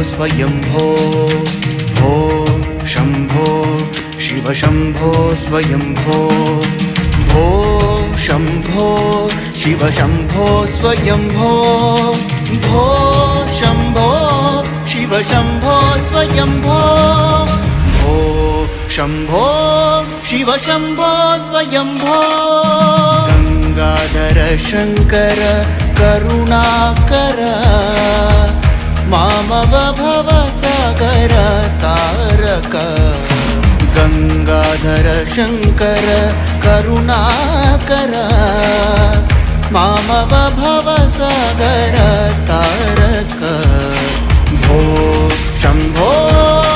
स्वयंभो भो शंभो शिव शंभो स्वयंभो भो शंभो शिव शंभो स्वयंभो भो शंभो शिव शंभो स्वयंभो भो शंभो शिव शंभो स्वयंभो गंगाधर शंकर करुणाकर मामव भव सागर तारक गंगाधर शंकर करुणाकर मामव भव सागर तारक भो शंभो